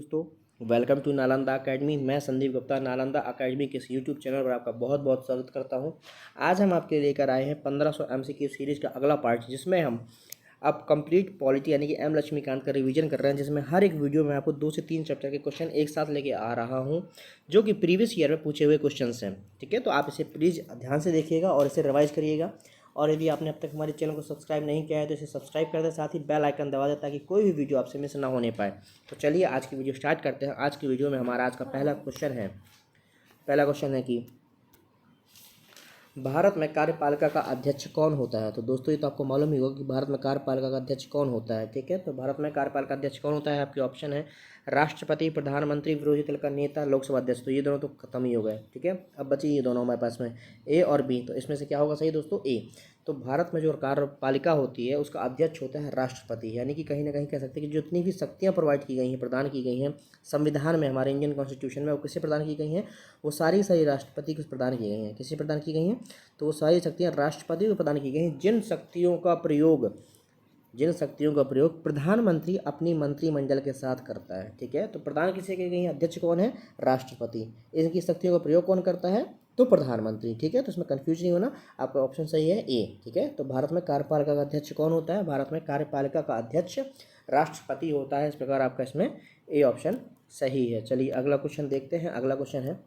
दोस्तों, welcome to Nalanda academy. मैं Sandeep Gupta Nalanda academy के इस यूट्यूब चैनल पर आपका बहुत बहुत स्वागत करता हूं। आज हम आपके लेकर आए हैं 1500 MCQ सीरीज़ का अगला पार्ट, जिसमें हम अब कंप्लीट पॉलिटी यानी कि एम लक्ष्मीकांत का रिवीजन कर रहे हैं, जिसमें हर एक वीडियो में आपको 2 से 3 चैप्टर के क्वेश्चन एक साथ लेके आ रहा हूं, जो कि प्रीवियस ईयर में पूछे हुए क्वेश्चन हैं। ठीक है, तो आप इसे प्लीज़ ध्यान से देखिएगा और इसे रिवाइज करिएगा। और यदि आपने अब तक हमारे चैनल को सब्सक्राइब नहीं किया है तो इसे सब्सक्राइब कर दें, साथ ही बेल आइकन दबा दें ताकि कोई भी वीडियो आपसे मिस ना होने पाए। तो चलिए आज की वीडियो स्टार्ट करते हैं। आज की वीडियो में हमारा आज का पहला क्वेश्चन है कि भारत में कार्यपालिका का अध्यक्ष कौन होता है। तो दोस्तों, ये तो आपको मालूम ही होगा कि भारत में कार्यपालिका का अध्यक्ष कौन होता है। ठीक है, तो भारत में कार्यपालिका अध्यक्ष कौन होता है, आपके ऑप्शन है राष्ट्रपति, प्रधानमंत्री, विरोधी दल का नेता, लोकसभा अध्यक्ष। तो ये दोनों तो खत्म ही हो गए। ठीक है, अब बची ये दोनों हमारे पास में ए और बी। तो इसमें से क्या होगा सही दोस्तों, ए। तो भारत में जो कार्यपालिका होती है उसका अध्यक्ष होता है राष्ट्रपति, यानी कि कहीं ना कहीं कह सकते हैं कि जितनी भी शक्तियाँ प्रोवाइड की गई हैं, प्रदान की गई हैं संविधान में, हमारे इंडियन कॉन्स्टिट्यूशन में, वो किसे प्रदान की गई हैं, वो सारी राष्ट्रपति को प्रदान की गई हैं। किसे प्रदान की गई हैं, तो वो सारी शक्तियाँ राष्ट्रपति को प्रदान की गई हैं। जिन शक्तियों का प्रयोग प्रधानमंत्री अपनी मंत्रिमंडल के साथ करता है। ठीक है, तो प्रदान किसे की गई है, अध्यक्ष कौन है, राष्ट्रपति। इनकी शक्तियों का प्रयोग कौन करता है, तो प्रधानमंत्री। ठीक है, तो इसमें कंफ्यूज नहीं होना, आपका ऑप्शन सही है ए। ठीक है, तो भारत में कार्यपालिका का अध्यक्ष कौन होता है, भारत में कार्यपालिका का अध्यक्ष राष्ट्रपति होता है। इस प्रकार आपका इसमें ए ऑप्शन सही है। चलिए अगला क्वेश्चन देखते हैं। अगला क्वेश्चन है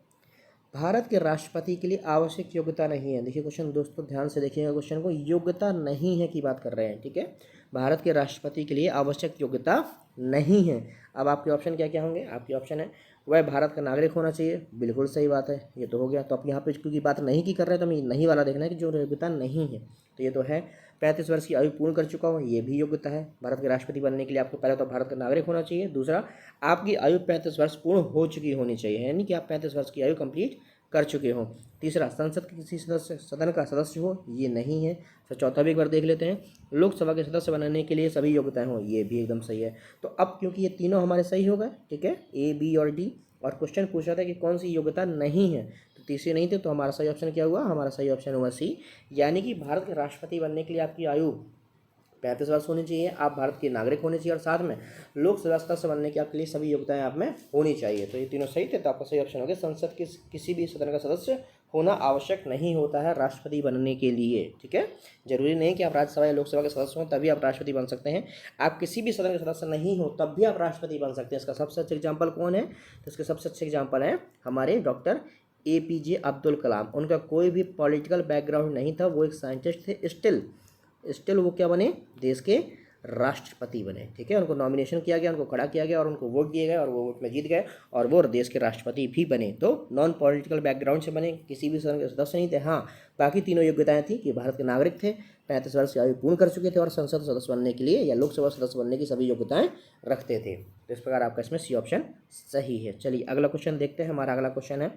भारत के राष्ट्रपति के लिए आवश्यक योग्यता नहीं है। देखिए क्वेश्चन दोस्तों, ध्यान से देखिएगा क्वेश्चन को, योग्यता नहीं है की बात कर रहे हैं। ठीक है, भारत के राष्ट्रपति के लिए आवश्यक योग्यता नहीं है। अब आपके ऑप्शन क्या क्या होंगे, आपके ऑप्शन है वह भारत का नागरिक होना चाहिए, बिल्कुल सही बात है, ये तो हो गया। तो आप यहाँ पे क्योंकि बात नहीं की कर रहे हैं तो हमें नहीं वाला देखना है कि जो योग्यता नहीं है, तो ये तो है 35 वर्ष की आयु पूर्ण कर चुका हूँ, ये भी योग्यता है। भारत के राष्ट्रपति बनने के लिए आपको पहले तो भारत का नागरिक होना चाहिए, दूसरा आपकी आयु 35 वर्ष पूर्ण हो चुकी होनी चाहिए, यानी कि आप 35 वर्ष की आयु कंप्लीट कर चुके हो। तीसरा, संसद के किसी सदन का सदस्य हो, ये नहीं है। फिर चौथा भी एक बार देख लेते हैं, लोकसभा के सदस्य बनने के लिए सभी योग्यताएं हो, ये भी एकदम सही है। तो अब क्योंकि ये तीनों हमारे सही हो गए, ठीक है, ए बी और डी, और क्वेश्चन पूछ रहा था कि कौन सी योग्यता नहीं है, तो तीसरी नहीं थे, तो हमारा सही ऑप्शन क्या हुआ, हमारा सही ऑप्शन हुआ सी, यानी कि भारत के राष्ट्रपति बनने के लिए आपकी आयु 35 वर्ष होनी चाहिए, आप भारत के नागरिक होने चाहिए, और साथ में लोकसभा सदस्य बनने के आपके लिए सभी योग्यताएं आप में होनी चाहिए। तो ये तीनों सही थे, तो आपका सही ऑप्शन हो गया संसद के किसी भी सदन का सदस्य होना आवश्यक नहीं होता है राष्ट्रपति बनने के लिए। ठीक है, जरूरी नहीं कि आप राज्यसभा या लोकसभा के सदस्य हों तभी आप राष्ट्रपति बन सकते हैं, आप किसी भी सदन के सदस्य नहीं हो तब भी आप राष्ट्रपति बन सकते हैं। इसका सबसे अच्छा एग्जाम्पल कौन है, तो इसके सबसे अच्छे एग्जाम्पल हैं हमारे डॉक्टर APJ अब्दुल कलाम। उनका कोई भी पॉलिटिकल बैकग्राउंड नहीं था, वो एक साइंटिस्ट थे, स्टिल वो क्या बने, देश के राष्ट्रपति बने। ठीक है, उनको नॉमिनेशन किया गया, उनको खड़ा किया गया और उनको वोट दिए गए और वो वोट में जीत गए और वो देश के राष्ट्रपति भी बने। तो नॉन पॉलिटिकल बैकग्राउंड से बने, किसी भी सदन के सदस्य नहीं थे। हाँ, बाकी तीनों योग्यताएं थी कि भारत के नागरिक थे, 35 वर्ष की आयु पूर्ण कर चुके थे और संसद सदस्य बनने के लिए या लोकसभा सदस्य बनने की सभी योग्यताएं रखते थे। तो इस प्रकार आपका इसमें सी ऑप्शन सही है। चलिए अगला क्वेश्चन देखते हैं। हमारा अगला क्वेश्चन है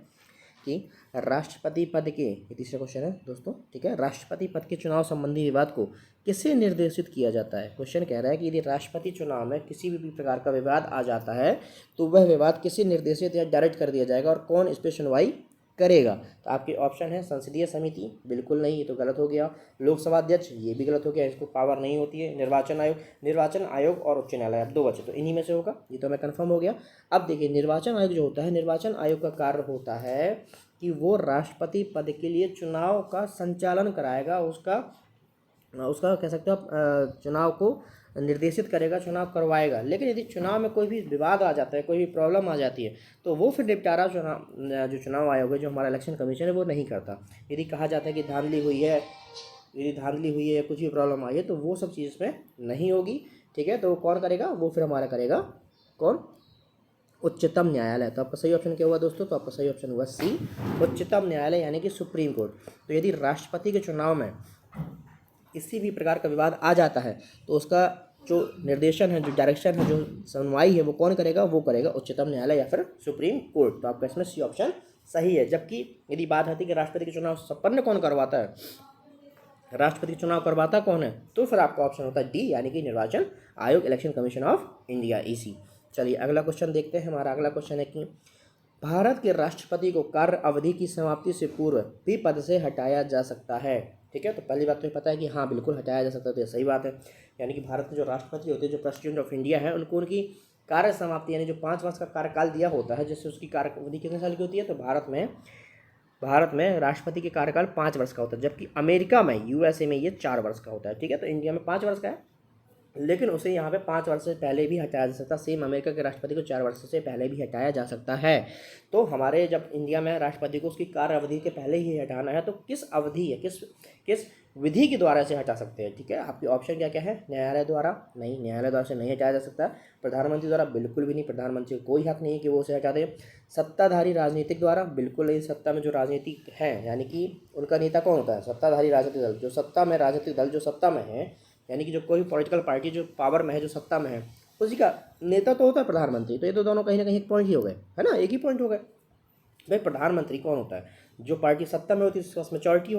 कि राष्ट्रपति पद के, ये तीसरा क्वेश्चन है दोस्तों, ठीक है, राष्ट्रपति पद के चुनाव संबंधी विवाद को किसे निर्देशित किया जाता है। क्वेश्चन कह रहा है कि यदि राष्ट्रपति चुनाव में किसी भी प्रकार का विवाद आ जाता है तो वह विवाद किसे निर्देशित या डायरेक्ट कर दिया जाएगा और कौन इस पर सुनवाई करेगा। तो आपके ऑप्शन है संसदीय समिति, बिल्कुल नहीं, ये तो गलत हो गया। लोकसभा अध्यक्ष, ये भी गलत हो गया, इसको पावर नहीं होती है। निर्वाचन आयोग और उच्च न्यायालय, अब दो बचे, तो इन्हीं में से होगा, ये तो हमें कंफर्म हो गया। अब देखिए निर्वाचन आयोग जो होता है, निर्वाचन आयोग का कार्य होता है कि वो राष्ट्रपति पद के लिए चुनाव का संचालन कराएगा, उसका कह सकते हो आप चुनाव को निर्देशित करेगा, चुनाव करवाएगा। लेकिन यदि चुनाव में कोई भी विवाद आ जाता है, कोई भी प्रॉब्लम आ जाती है, तो वो फिर निपटारा चुनाव आयोग है, जो हमारा इलेक्शन कमीशन है, वो नहीं करता। यदि कहा जाता है कि धांधली हुई है या कुछ भी प्रॉब्लम आई है, तो वो सब चीज़ इसमें नहीं होगी। ठीक है, तो वो कौन करेगा, वो फिर हमारा करेगा कौन, उच्चतम न्यायालय। तो आपका सही ऑप्शन क्या हुआ दोस्तों, तो आपका सही ऑप्शन हुआ सी, उच्चतम न्यायालय, यानी कि सुप्रीम कोर्ट। तो यदि राष्ट्रपति के चुनाव में किसी भी प्रकार का विवाद आ जाता है तो उसका जो निर्देशन है, जो डायरेक्शन है, जो सुनवाई है, वो कौन करेगा, वो करेगा उच्चतम न्यायालय या फिर सुप्रीम कोर्ट। तो आपका इसमें सी ऑप्शन सही है। जबकि यदि बात आती है कि राष्ट्रपति के चुनाव संपन्न कौन करवाता है, राष्ट्रपति चुनाव करवाता कौन है, तो फिर आपका ऑप्शन होता है डी, यानी कि निर्वाचन आयोग, election commission of India, EC। चलिए अगला क्वेश्चन देखते हैं। हमारा अगला क्वेश्चन है कि भारत के राष्ट्रपति को कार्य अवधि की समाप्ति से पूर्व भी पद से हटाया जा सकता है। ठीक है, तो पहली बात तो ये पता है कि हाँ बिल्कुल हटाया जा सकता है, तो ये सही बात है। यानी कि भारत के जो राष्ट्रपति होते हैं, जो प्रेसिडेंट ऑफ इंडिया है, उनको उनकी कार्य समाप्ति यानी जो 5 वर्ष का कार्यकाल दिया होता है, जिससे उसकी कार्य अवधि कितने साल की होती है, तो भारत में राष्ट्रपति के कार्यकाल 5 वर्ष का होता है, जबकि अमेरिका में, यूएसए में ये 4 वर्ष का होता है। ठीक है, तो इंडिया में 5 वर्ष का है, लेकिन उसे यहाँ पे 5 वर्ष से पहले भी हटाया जा सकता है। सेम अमेरिका के राष्ट्रपति को 4 वर्ष से पहले भी हटाया जा सकता है। तो हमारे जब इंडिया में राष्ट्रपति को उसकी कार्य अवधि के पहले ही हटाना है, तो किस अवधि या किस विधि के द्वारा से हटा सकते हैं। ठीक है, आपके ऑप्शन क्या क्या है, न्यायालय द्वारा, नहीं, न्यायालय द्वारा से नहीं हटाया जा सकता। प्रधानमंत्री द्वारा, बिल्कुल भी नहीं, प्रधानमंत्री को कोई हक नहीं है कि वो उसे हटा दे। सत्ताधारी राजनीतिक द्वारा, बिल्कुल नहीं, सत्ता में जो राजनीतिक है यानी कि उनका नेता कौन होता है, सत्ताधारी राजनीतिक दल, जो सत्ता में राजनीतिक दल जो सत्ता में है, यानी कि जो कोई पॉलिटिकल पार्टी जो पावर में है, जो सत्ता में है, उसी का नेता तो होता है प्रधानमंत्री। तो ये तो दोनों कहीं ना कहीं एक पॉइंट ही हो गए, है ना, एक ही पॉइंट हो गए। भाई प्रधानमंत्री कौन होता है, जो पार्टी सत्ता में होती है उसके पास मेजॉरिटी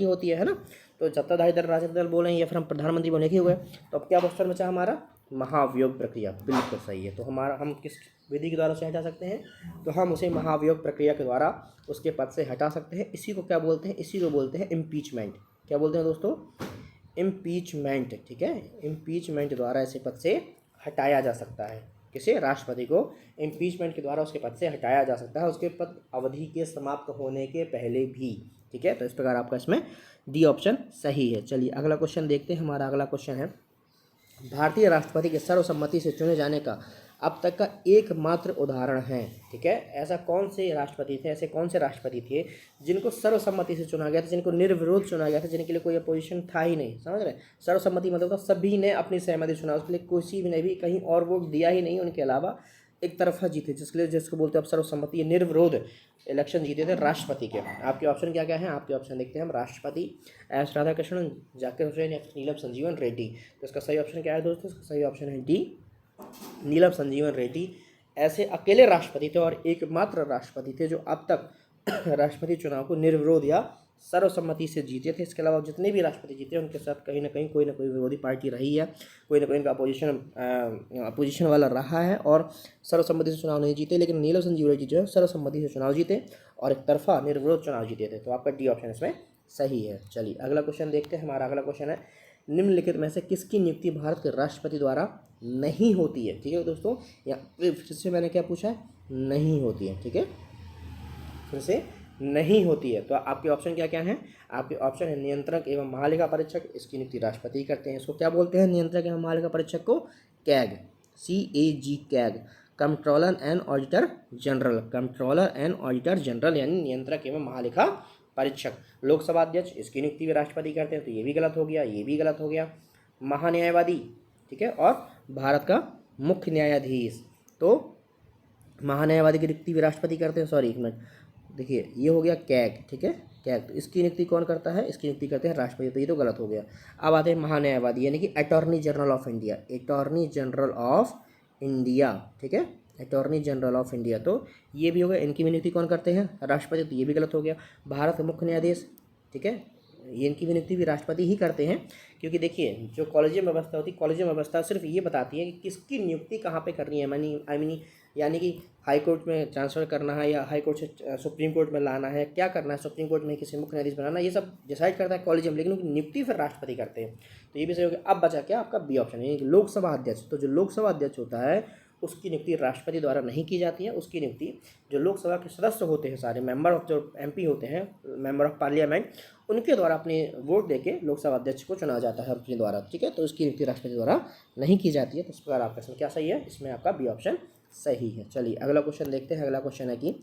होती है ना। तो सत्ताधारी दल, राजनीतिक दल बोले या फिर हम प्रधानमंत्री बोले, ही हुए। तो अब क्या क्वेश्चन बचा हमारा, महाभियोग प्रक्रिया, बिल्कुल सही है। तो हम किस विधि के द्वारा उसे हटा सकते हैं, तो हम उसे महाभियोग प्रक्रिया के द्वारा उसके पद से हटा सकते हैं। इसी को क्या बोलते हैं, इसी को बोलते हैं इम्पीचमेंट। क्या बोलते हैं दोस्तों, इम्पीचमेंट। ठीक है, इम्पीचमेंट द्वारा ऐसे पद से हटाया जा सकता है। किसे, राष्ट्रपति को इम्पीचमेंट के द्वारा उसके पद से हटाया जा सकता है, उसके पद अवधि के समाप्त होने के पहले भी। ठीक है, तो इस प्रकार आपका इसमें डी ऑप्शन सही है। चलिए अगला क्वेश्चन देखते हैं। हमारा अगला क्वेश्चन है, भारतीय राष्ट्रपति के सर्वसम्मति से चुने जाने का अब तक का एकमात्र उदाहरण है। ठीक है, ऐसे कौन से राष्ट्रपति थे जिनको सर्वसम्मति से चुना गया था, जिनको निर्विरोध चुना गया था, जिनके लिए कोई अपोजिशन था ही नहीं। समझ रहे, सर्वसम्मति मतलब सभी ने अपनी सहमति चुना, उसके लिए किसी भी ने भी कहीं और वोट दिया ही नहीं, उनके अलावा एक तरफा जीते, जिसको बोलते हैं अब सर्वसम्मति, निर्विरोध इलेक्शन जीते थे राष्ट्रपति के। आपके ऑप्शन क्या क्या है, आपके ऑप्शन देखते हैं हम, राष्ट्रपति एस राधाकृष्णन, जाकिर हुसैन या नीलम संजीवन रेड्डी। तो इसका सही ऑप्शन क्या है दोस्तों, इसका सही ऑप्शन है डी, नीलम संजीवन रेड्डी। ऐसे अकेले राष्ट्रपति थे और एकमात्र राष्ट्रपति थे जो अब तक राष्ट्रपति चुनाव को निर्विरोध या सर्वसम्मति से जीते थे। इसके अलावा जितने भी राष्ट्रपति जीते उनके साथ कहीं ना कहीं कोई ना कोई विरोधी पार्टी रही है, कोई ना कोई इनका अपोजिशन वाला रहा है और सर्वसम्मति से चुनाव नहीं जीते। लेकिन नीलम संजीवन रेड्डी जो है सर्वसम्मति से चुनाव जीते और एक तरफा निर्विरोध चुनाव जीते थे। तो आपका डी ऑप्शन इसमें सही है। चलिए अगला क्वेश्चन देखते हैं। हमारा अगला क्वेश्चन है, निम्नलिखित में से किसकी नियुक्ति भारत के राष्ट्रपति द्वारा नहीं होती है। ठीक है दोस्तों, या फिर से मैंने क्या पूछा है, नहीं होती है। ठीक है, फिर से नहीं होती है। तो आपके ऑप्शन क्या क्या हैं, आपके ऑप्शन है नियंत्रक एवं महालेखा परीक्षक, इसकी नियुक्ति राष्ट्रपति करते हैं। इसको क्या बोलते हैं, नियंत्रक एवं महालेखा परीक्षक को CAG, CAG CAG, controller and auditor general, यानी नियंत्रक एवं महालेखा परीक्षक। लोकसभा अध्यक्ष, इसकी नियुक्ति भी राष्ट्रपति करते हैं, तो ये भी गलत हो गया, ये भी गलत हो गया। महान्यायवादी, ठीक है, और भारत का मुख्य न्यायाधीश, तो महान्यायवादी की नियुक्ति भी राष्ट्रपति करते हैं। सॉरी, एक मिनट, देखिए ये हो गया कैग। ठीक है, कैग, तो इसकी नियुक्ति कौन करता है, इसकी नियुक्ति करते हैं राष्ट्रपति, तो ये तो गलत हो गया। अब आते हैं महान्यायवादी यानी कि अटॉर्नी जनरल ऑफ इंडिया, ठीक है, अटॉर्नी जनरल ऑफ इंडिया, तो ये भी हो गया, इनकी भी नियुक्ति कौन करते हैं, राष्ट्रपति, तो ये भी गलत हो गया। भारत के मुख्य न्यायाधीश, ठीक है, ये इनकी भी नियुक्ति भी राष्ट्रपति ही करते हैं, क्योंकि देखिए जो कॉलेजियम व्यवस्था होती है, कॉलेजियम व्यवस्था सिर्फ ये बताती है कि किसकी नियुक्ति कहाँ पे करनी है, यानी कि हाई कोर्ट में ट्रांसफ़र करना है या हाई कोर्ट से सुप्रीम कोर्ट में लाना है, क्या करना है, सुप्रीम कोर्ट में किसी मुख्य न्यायाधीश बनाना, ये सब डिसाइड करता है कॉलेजियम, लेकिन उनकी नियुक्ति फिर राष्ट्रपति करते हैं। तो ये भी सही हो गया। अब बचा क्या, आपका बी ऑप्शन, यानी कि लोकसभा अध्यक्ष। तो जो लोकसभा अध्यक्ष होता है उसकी नियुक्ति राष्ट्रपति द्वारा नहीं की जाती है, उसकी नियुक्ति जो लोकसभा के सदस्य होते हैं, सारे मेंबर ऑफ जो MP होते हैं, मेंबर ऑफ पार्लियामेंट, उनके द्वारा अपने वोट देके लोकसभा अध्यक्ष को चुना जाता है अपने द्वारा। ठीक है, तो उसकी नियुक्ति राष्ट्रपति द्वारा नहीं की जाती है। तो इस प्रकार आपका इसमें क्या सही है, इसमें आपका बी ऑप्शन सही है। चलिए अगला क्वेश्चन देखते हैं। अगला क्वेश्चन है कि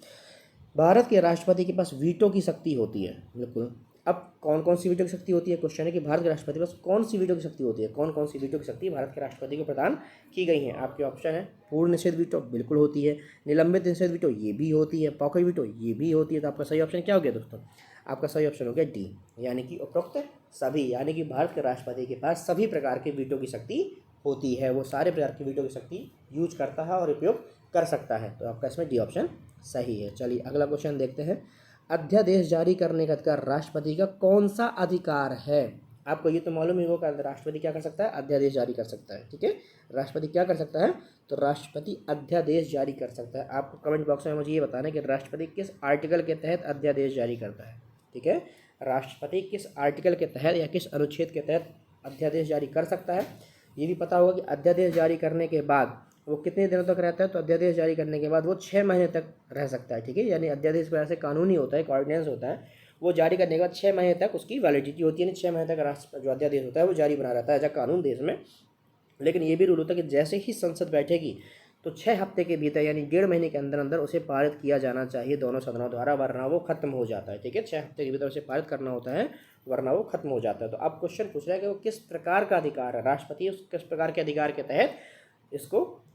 भारत के राष्ट्रपति के पास वीटो की शक्ति होती है। बिल्कुल, अब कौन कौन सी वीटो की शक्ति होती है, क्वेश्चन है कि भारत के राष्ट्रपति के पास कौन सी वीटो की शक्ति होती है, कौन कौन सी वीटो की शक्ति भारत के राष्ट्रपति को प्रदान की गई है। आपके ऑप्शन है, पूर्ण निषेध वीटो, बिल्कुल होती है, निलंबित निषेध वीटो, ये भी होती है, पॉकेट वीटो, ये भी होती है। तो आपका सही ऑप्शन क्या हो गया दोस्तों, आपका सही ऑप्शन हो गया डी, यानी कि उपरोक्त सभी, यानी कि भारत के राष्ट्रपति के पास सभी प्रकार के वीटो की शक्ति होती है, वो सारे प्रकार की वीटो की शक्ति यूज करता है और उपयोग कर सकता है। तो आपका इसमें डी ऑप्शन सही है। चलिए अगला क्वेश्चन देखते हैं। अध्यादेश जारी करने का अधिकार राष्ट्रपति का कौन सा अधिकार है। आपको ये तो मालूम ही होगा, राष्ट्रपति क्या कर सकता है, अध्यादेश जारी कर सकता है। ठीक है, राष्ट्रपति क्या कर सकता है, तो राष्ट्रपति अध्यादेश जारी कर सकता है। आपको कमेंट बॉक्स में मुझे ये बताना है कि राष्ट्रपति किस आर्टिकल के तहत अध्यादेश जारी करता है। ठीक है, राष्ट्रपति किस आर्टिकल के तहत या किस अनुच्छेद के तहत अध्यादेश जारी कर सकता है। ये भी पता होगा कि अध्यादेश जारी करने के बाद वो कितने दिनों तक रहता है, तो अध्यादेश जारी करने के बाद वो 6 महीने तक रह सकता है, ठीक है। यानी अध्यादेश पर ऐसे कानूनी होता है, एक ऑर्डिनेंस होता है, वो जारी करने के बाद 6 महीने तक उसकी वैलिडिटी होती है। 6 महीने तक राष्ट्र जो अध्यादेश होता है वो जारी बना रहता है एज कानून देश में। लेकिन ये भी रूल होता है कि जैसे ही संसद बैठेगी तो 6 हफ्ते के भीतर यानी 1.5 महीने के अंदर अंदर उसे पारित किया जाना चाहिए दोनों सदनों द्वारा, वरना वो खत्म हो जाता है, ठीक है। 6 हफ्ते के भीतर उसे पारित करना होता है, वरना वो खत्म हो जाता है। तो अब क्वेश्चन पूछ रहा है कि वो किस प्रकार का अधिकार है, राष्ट्रपति उस किस प्रकार के अधिकार के तहत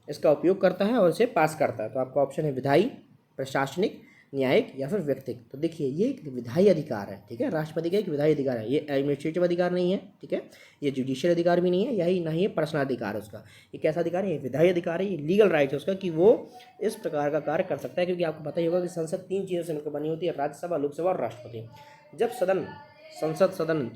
इसका उपयोग करता है और इसे पास करता है। तो आपका ऑप्शन है विधायी, प्रशासनिक, न्यायिक या फिर व्यक्तिक। तो देखिए ये एक विधायी अधिकार है, ठीक है, राष्ट्रपति का एक विधायी अधिकार है। ये एडमिनिस्ट्रेटिव अधिकार नहीं है, ठीक है, ये जुडिशियल अधिकार भी नहीं है, यही ना ही पर्सनल अधिकार है उसका। ये कैसा अधिकार है, ये विधायी अधिकार है, ये लीगल राइट है उसका कि वो इस प्रकार का कार्य कर सकता है। क्योंकि आपको पता ही होगा कि संसद 3 चीज़ों से मिलकर बनी होती है, राज्यसभा, लोकसभा और राष्ट्रपति। जब संसद सदन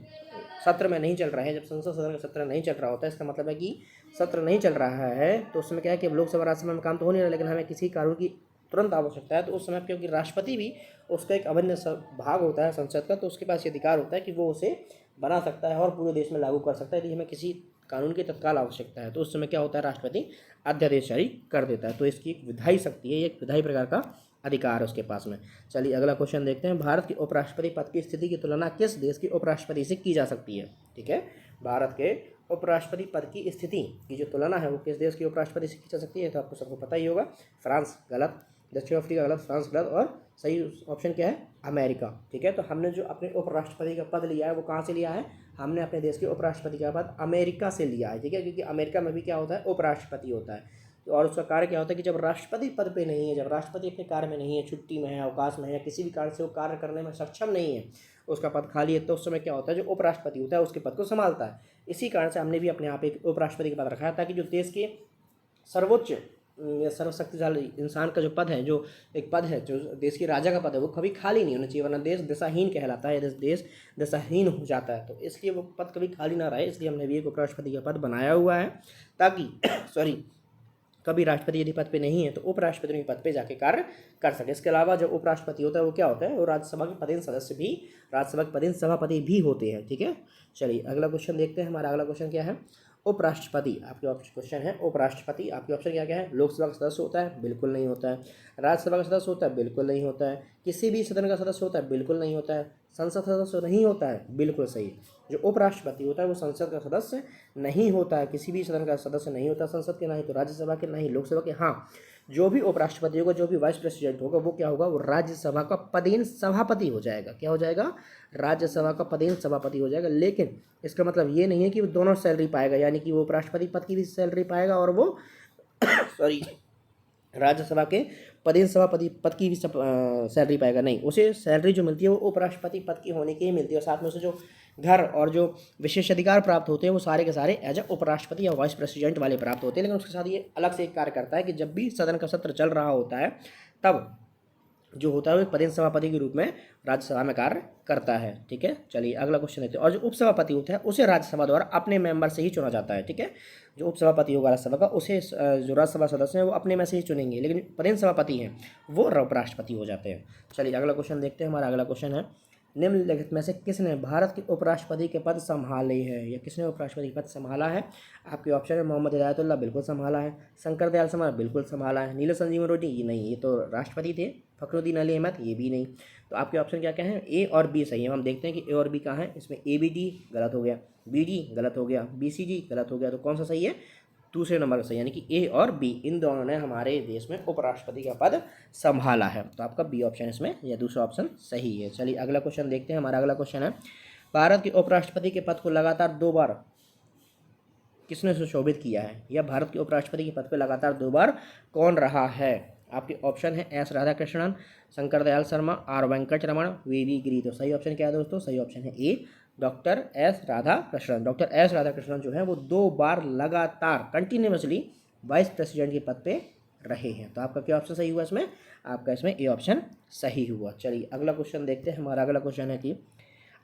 सत्र में नहीं चल रहा है, जब संसद सदन का सत्र नहीं चल रहा होता है, इसका मतलब है कि सत्र नहीं चल रहा है, तो उसमें क्या है कि लोकसभा राज्यसभा में काम तो हो नहीं रहा, लेकिन हमें किसी कानून की तुरंत आवश्यकता है। तो उस समय क्योंकि राष्ट्रपति भी उसका एक अभिन्न भाग होता है संसद का, तो उसके पास ये अधिकार होता है कि वो उसे बना सकता है और पूरे देश में लागू कर सकता है। यदि हमें किसी कानून की तत्काल आवश्यकता है तो उस समय क्या होता है, राष्ट्रपति अध्यादेश जारी कर देता है। तो इसकी एक विधायी शक्ति है, ये एक विधायी प्रकार का अधिकार है उसके पास में। चलिए अगला क्वेश्चन देखते हैं। भारत के उपराष्ट्रपति पद की स्थिति की तुलना किस देश के उपराष्ट्रपति से की जा सकती है, ठीक है। भारत के उपराष्ट्रपति पद की स्थिति की जो तुलना है वो किस देश के उपराष्ट्रपति से की जा सकती है, तो आपको सबको पता ही होगा। फ्रांस गलत, दक्षिण अफ्रीका गलत, फ्रांस गलत, और सही ऑप्शन क्या है, अमेरिका, ठीक है। तो हमने जो अपने उपराष्ट्रपति का पद लिया है वो कहाँ से लिया है, हमने अपने देश के उपराष्ट्रपति का पद अमेरिका से लिया है, ठीक है। क्योंकि अमेरिका में भी क्या होता है, उपराष्ट्रपति होता है। और उसका कार्य क्या होता है कि जब राष्ट्रपति पद पे नहीं है, जब राष्ट्रपति अपने कार्य में नहीं है, छुट्टी में है, अवकाश में है, या किसी भी कारण से वो कार्य करने में सक्षम नहीं है, उसका पद खाली है, तो उस समय क्या होता है, जो उपराष्ट्रपति होता है उसके पद को संभालता है। इसी कारण से हमने भी अपने यहाँ पे एक उपराष्ट्रपति का पद रखा है, ताकि जो देश के सर्वोच्च या सर्वशक्तिशाली इंसान का जो पद है, जो एक पद है, जो देश के राजा का पद है, वो कभी खाली नहीं होना चाहिए, वरना देश दिशाहीन कहलाता है, देश दिशाहीन हो जाता है। तो इसलिए वो पद कभी खाली ना रहे, इसलिए हमने भी एक उपराष्ट्रपति का पद बनाया हुआ है, ताकि कभी राष्ट्रपति यदि पद पे नहीं है तो उपराष्ट्रपति के पद पे जाके कार्य कर सके। इसके अलावा जो उपराष्ट्रपति होता है वो क्या होता है, वो राज्यसभा के पदेन सदस्य भी, राज्यसभा के पदेन सभापति भी होते हैं, ठीक है। चलिए अगला क्वेश्चन देखते हैं। हमारा अगला क्वेश्चन क्या है, उपराष्ट्रपति आपके क्वेश्चन है, उपराष्ट्रपति आपके ऑप्शन क्या क्या है, लोकसभा का सदस्य होता है, बिल्कुल नहीं होता है। राज्यसभा का सदस्य होता है, बिल्कुल नहीं होता है। किसी भी सदन का सदस्य होता है, बिल्कुल नहीं होता है। संसद सदस्य नहीं होता है, बिल्कुल सही। जो उपराष्ट्रपति होता है वो संसद का सदस्य नहीं होता है, किसी भी सदन का सदस्य नहीं होता संसद के, ना ही तो राज्यसभा के, ना ही लोकसभा के। हाँ, जो भी उपराष्ट्रपति होगा, जो भी वाइस प्रेसिडेंट होगा, वो क्या होगा, वो राज्यसभा का पदेन सभापति हो जाएगा। क्या हो जाएगा, राज्यसभा का पदेन सभापति हो जाएगा। लेकिन इसका मतलब ये नहीं है कि वो दोनों सैलरी पाएगा, यानी कि वो उपराष्ट्रपति पद की भी सैलरी पाएगा और वो राज्यसभा के पदेन सभापति पद की भी सैलरी पाएगा। नहीं, उसे सैलरी जो मिलती है वो उपराष्ट्रपति पद की होने की ही मिलती है, और साथ में उसे जो घर और जो विशेष अधिकार प्राप्त होते हैं वो सारे के सारे एज अ उपराष्ट्रपति या वाइस प्रेसिडेंट वाले प्राप्त होते हैं। लेकिन उसके साथ ये अलग से एक कार्य करता है कि जब भी सदन का सत्र चल रहा होता है तब जो होता है वो एक पदेन सभापति के रूप में राज्यसभा में कार्य करता है, ठीक है। चलिए अगला क्वेश्चन लेते हैं। और जो उपसभापति होता है उसे राज्यसभा द्वारा अपने मेंबर से ही चुना जाता है, ठीक है। जो उपसभापति होगा राज्यसभा का, उसे जो राज्यसभा सदस्य हैं वो अपने में से ही चुनेंगे, लेकिन पदेन सभापति हैं वो उपराष्ट्रपति हो जाते हैं। चलिए अगला क्वेश्चन देखते हैं। हमारा अगला क्वेश्चन है, निम्नलिखित में से किसने भारत के उपराष्ट्रपति के पद संभाले है, या किसने उपराष्ट्रपति के पद संभाला है। आपके ऑप्शन है मोहम्मद हिदायतुल्लाह, बिल्कुल संभाला है। शंकर दयाल शर्मा, बिल्कुल संभाला है। नील संजीवन रेड्डी, ये नहीं, ये तो राष्ट्रपति थे। फखरुद्दीन अली अहमद, ये भी नहीं। तो आपके ऑप्शन क्या क्या हैं, ए और बी सही है। हम देखते हैं कि ए और बी कहाँ है। इसमें ए बी डी गलत हो गया, बी डी गलत हो गया, बी सी जी गलत हो गया। तो कौन सा सही है, दूसरे नंबर का सही, यानी कि ए और बी इन दोनों ने हमारे देश में उपराष्ट्रपति का पद संभाला है। तो आपका बी ऑप्शन इसमें या दूसरा ऑप्शन सही है। चलिए अगला क्वेश्चन देखते हैं। हमारा अगला क्वेश्चन है, भारत के उपराष्ट्रपति के पद को लगातार 2 बार किसने सुशोभित किया है, या भारत के उपराष्ट्रपति के पद पर लगातार 2 बार कौन रहा है। आपके ऑप्शन है S Radhakrishnan, Shankar Dayal Sharma, R Venkataraman, V V Giri. तो सही ऑप्शन क्या है दोस्तों, सही ऑप्शन है A, doctor S Radhakrishnan. Doctor S Radhakrishnan जो है वो 2 बार लगातार कंटिन्यूसली वाइस प्रेसिडेंट के पद पे रहे हैं। तो आपका क्या ऑप्शन सही हुआ इसमें, आपका इसमें ए ऑप्शन सही हुआ। चलिए अगला क्वेश्चन देखते हैं। हमारा अगला क्वेश्चन है कि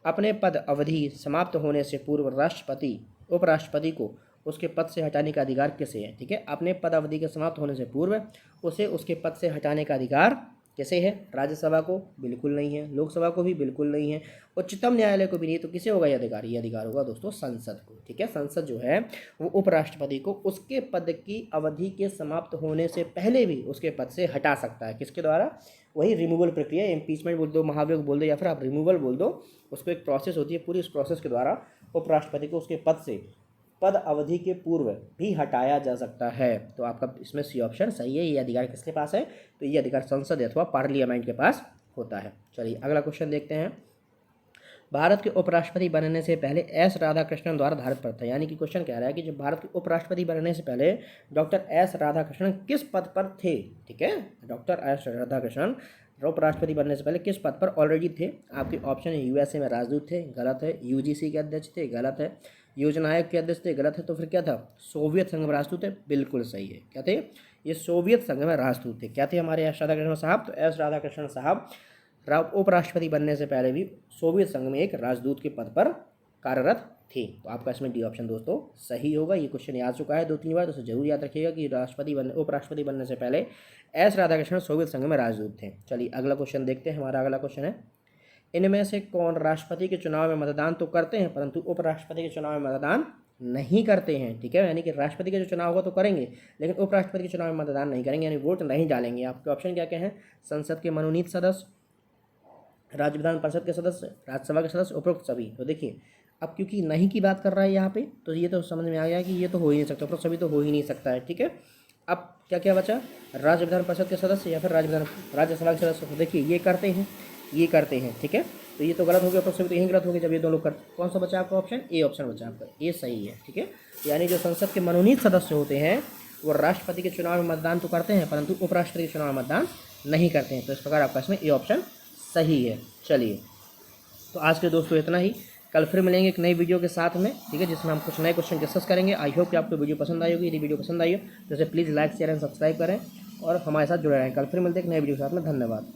अपने पद अवधि समाप्त होने से पूर्व राष्ट्रपति उपराष्ट्रपति को उसके पद से हटाने का अधिकार किसे है, ठीक है। अपने पद अवधि के समाप्त होने से पूर्व उसे उसके पद से हटाने का अधिकार कैसे है? राज्यसभा को बिल्कुल नहीं है, लोकसभा को भी बिल्कुल नहीं है, उच्चतम न्यायालय को भी नहीं है। तो किसे होगा ये अधिकार? ये अधिकार होगा दोस्तों संसद को। ठीक है, संसद जो है वो उपराष्ट्रपति को उसके पद की अवधि के समाप्त होने से पहले भी उसके पद से हटा सकता है। किसके द्वारा? वही रिमूवल प्रक्रिया, इम्पीचमेंट बोल दो, महाभियोग बोल दो, या फिर आप रिमूवल बोल दो। उसको एक प्रोसेस होती है, पूरी उस प्रोसेस के द्वारा उपराष्ट्रपति को उसके पद से पद अवधि के पूर्व भी हटाया जा सकता है। तो आपका इसमें सी ऑप्शन सही है। ये अधिकार किसके पास है? तो ये अधिकार संसद अथवा पार्लियामेंट के पास होता है। चलिए अगला क्वेश्चन देखते हैं। भारत के उपराष्ट्रपति बनने से पहले एस राधाकृष्णन द्वारा धारित पद था। यानी कि क्वेश्चन कह रहा है कि जब भारत के उपराष्ट्रपति बनने से पहले डॉक्टर एस राधाकृष्णन किस पद पर थे? ठीक है, डॉक्टर एस राधाकृष्णन उपराष्ट्रपति बनने से पहले किस पद पर ऑलरेडी थे? आपके ऑप्शन है यूएसए में राजदूत थे, गलत है। यूजीसी के अध्यक्ष थे, गलत है। योजना आयोग के अध्यक्ष थे, गलत है। तो फिर क्या था? सोवियत संघ में राजदूत थे, बिल्कुल सही है। क्या थे? ये सोवियत संघ में राजदूत थे। क्या थे हमारे एस राधाकृष्णन साहब? तो एस राधाकृष्णन साहब उपराष्ट्रपति बनने से पहले भी सोवियत संघ में एक राजदूत के पद पर कार्यरत थे। तो आपका इसमें डी ऑप्शन दोस्तों सही होगा। ये क्वेश्चन याद चुका है 2-3 बार, तो उसे जरूर याद रखिएगा कि उपराष्ट्रपति बनने से पहले एस राधाकृष्णन सोवियत संघ में राजदूत थे। चलिए अगला क्वेश्चन देखते हैं। हमारा अगला क्वेश्चन है, इनमें से कौन राष्ट्रपति के चुनाव में मतदान तो करते हैं परंतु उपराष्ट्रपति के चुनाव में मतदान नहीं करते हैं? ठीक है, यानी कि राष्ट्रपति का जो चुनाव होगा तो करेंगे, लेकिन उपराष्ट्रपति के चुनाव में मतदान नहीं करेंगे, यानी वोट नहीं डालेंगे। आपके ऑप्शन क्या क्या हैं? संसद के मनोनीत सदस्य, राज्य विधान परिषद के सदस्य, राज्यसभा के सदस्य, उपरोक्त सभी। तो देखिए अब क्योंकि नहीं की बात कर रहा है यहाँ पे, तो ये तो समझ में आ गया कि ये तो हो ही नहीं सकता, उपरोक्त सभी तो हो ही नहीं सकता है। ठीक है, अब क्या क्या बचा? राज्य विधान परिषद के सदस्य या फिर राज्यसभा के सदस्य। तो देखिए ये करते हैं, ये करते हैं। ठीक है, तो ये तो गलत हो गया, उपरोक्त सभी तो यही गलत हो गया जब ये दोनों कर। कौन सा बचा आपका ऑप्शन? ए ऑप्शन बचा आपका, ये सही है। ठीक है, यानी जो संसद के मनोनीत सदस्य होते हैं वो राष्ट्रपति के चुनाव में मतदान तो करते हैं परंतु उपराष्ट्रपति के चुनाव में मतदान नहीं करते हैं। तो इस प्रकार आपका इसमें ए ऑप्शन सही है। चलिए तो आज के दोस्तों इतना ही, कल फिर मिलेंगे एक नई वीडियो के साथ में। ठीक है, जिसमें हम कुछ नए क्वेश्चन डिस्कस करेंगे। आई होप कि आपको वीडियो पसंद आई होगी। यदि वीडियो पसंद आई हो तो इसे please like share and subscribe करें और हमारे साथ जुड़े रहें। कल फिर मिलते हैं एक नए वीडियो के साथ में। धन्यवाद।